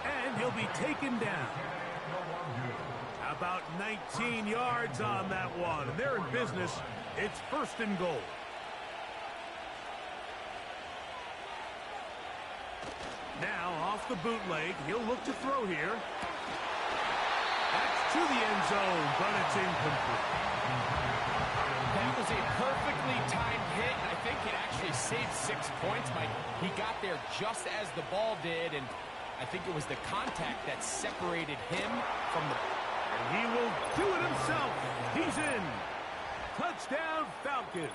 And he'll be taken down. About 19 yards on that one. And they're in business. It's first and goal. Now off the bootleg. He'll look to throw here. That's to the end zone, but it's incomplete. That was a perfectly timed hit, and I think it actually saved 6 points, Mike. He got there just as the ball did, and I think it was the contact that separated him from the... And he will do it himself. He's in. Touchdown, Falcons.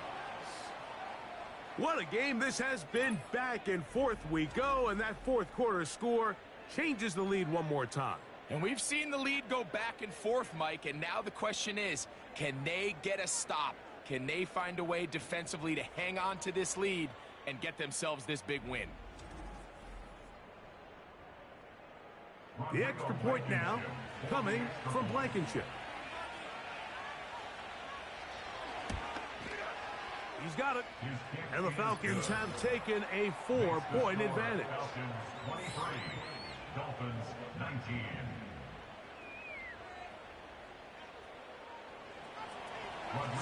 What a game this has been. Back and forth we go, and that fourth quarter score changes the lead one more time. And we've seen the lead go back and forth, Mike, and now the question is, can they get a stop? Can they find a way defensively to hang on to this lead and get themselves this big win? The extra point now coming from Blankenship. He's got it. And the Falcons have taken a 4-point advantage. Dolphins 19.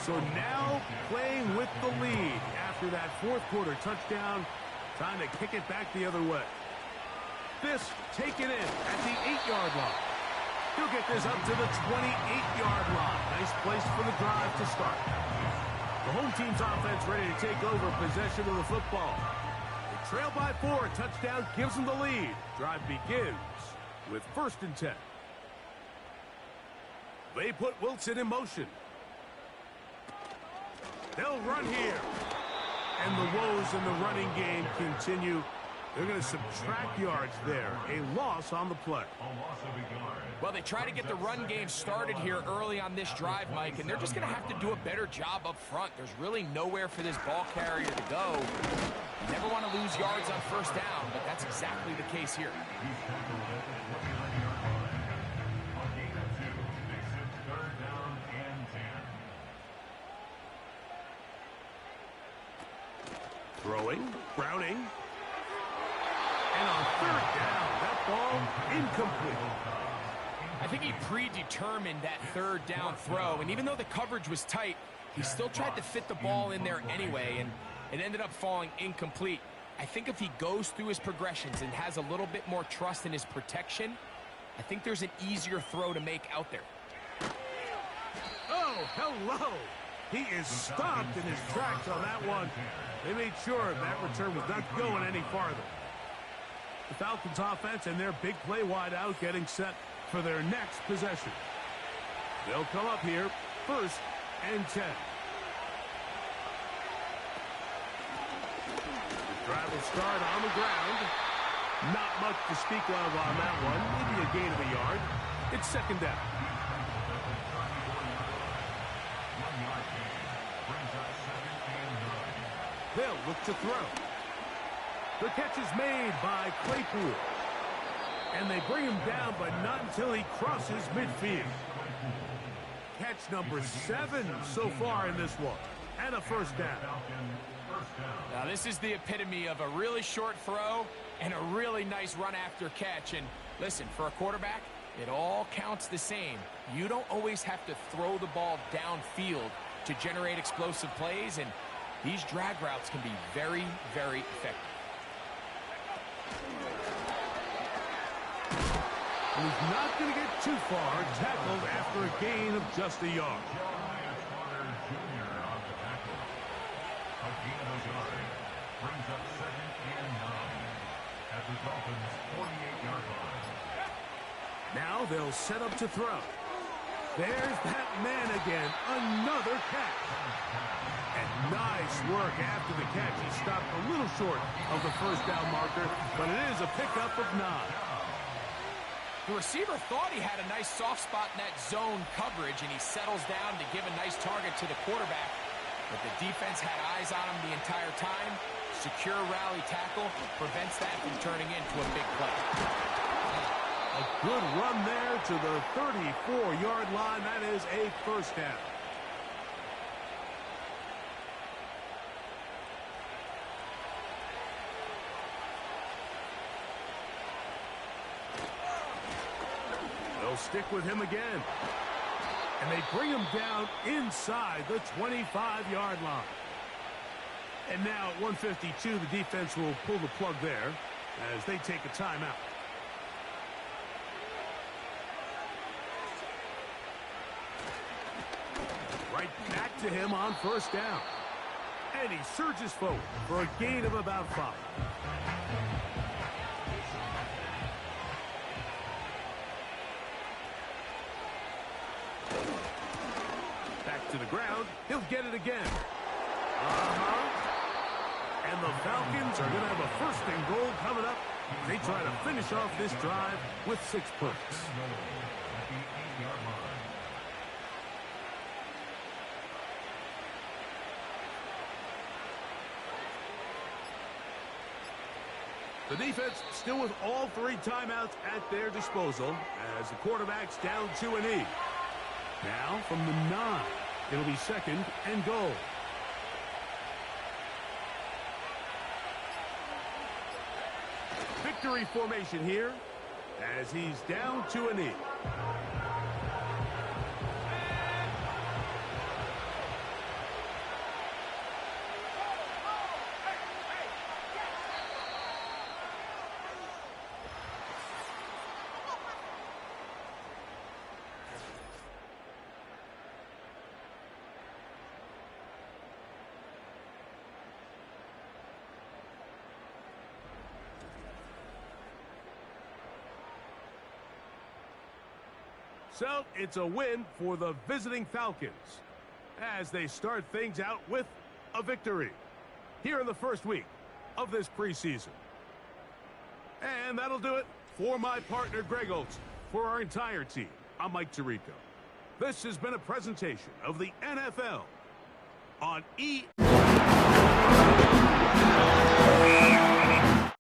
So now playing with the lead after that fourth quarter touchdown. Time to kick it back the other way. This taken in at the 8-yard line. He'll get this up to the 28-yard line. Nice place for the drive to start. The home team's offense ready to take over possession of the football. They trail by 4. Touchdown gives them the lead. Drive begins with first and 10. They put Wilson in motion. They'll run here. And the woes in the running game continue. They're going to subtract yards there. A loss on the play. Well, they try to get the run game started here early on this drive, Mike, and they're just going to have to do a better job up front. There's really nowhere for this ball carrier to go. You never want to lose yards on first down, but that's exactly the case here. Throwing, Browning. And on third down, that ball incomplete. I think he predetermined that third down throw, and even though the coverage was tight, he still tried to fit the ball in there anyway, and it ended up falling incomplete. I think if he goes through his progressions and has a little bit more trust in his protection, I think there's an easier throw to make out there. Oh, hello. He is stopped in his tracks on that one. They made sure that return was not going any farther. The Falcons offense and their big play wide out getting set for their next possession. They'll come up here first and 10. Drive will start on the ground. Not much to speak of on that one. Maybe a gain of a yard. It's second down. They'll look to throw. The catch is made by Claypool. And they bring him down, but not until he crosses midfield. Catch number 7 so far in this one. And a first down. Now, this is the epitome of a really short throw and a really nice run after catch. And listen, for a quarterback, it all counts the same. You don't always have to throw the ball downfield to generate explosive plays, and these drag routes can be very, very effective. And he's not going to get too far, tackled after a gain of just a yard. Brings up 2nd and 9 at the Dolphins' 48-yard line. Now they'll set up to throw. There's that man again. Another catch. And nice work after the catch. He stopped a little short of the first down marker, but it is a pickup of 9. The receiver thought he had a nice soft spot in that zone coverage, and he settles down to give a nice target to the quarterback. But the defense had eyes on him the entire time. Secure rally tackle prevents that from turning into a big play. A good run there to the 34-yard line. That is a first down. They'll stick with him again. And they bring him down inside the 25-yard line. And now at 1:52, the defense will pull the plug there as they take a timeout. Right back to him on first down. And he surges forward for a gain of about 5. To the ground, he'll get it again. And the Falcons are going to have a first and goal coming up. They try to finish off this drive with 6 points. The defense still with all 3 timeouts at their disposal as the quarterback's down 2-0. Now from the 9. It'll be second and goal. Victory formation here as he's down 2-0. So it's a win for the visiting Falcons as they start things out with a victory here in the first week of this preseason. And that'll do it for my partner Greg Olson. For our entire team, I'm Mike Tirico. This has been a presentation of the NFL on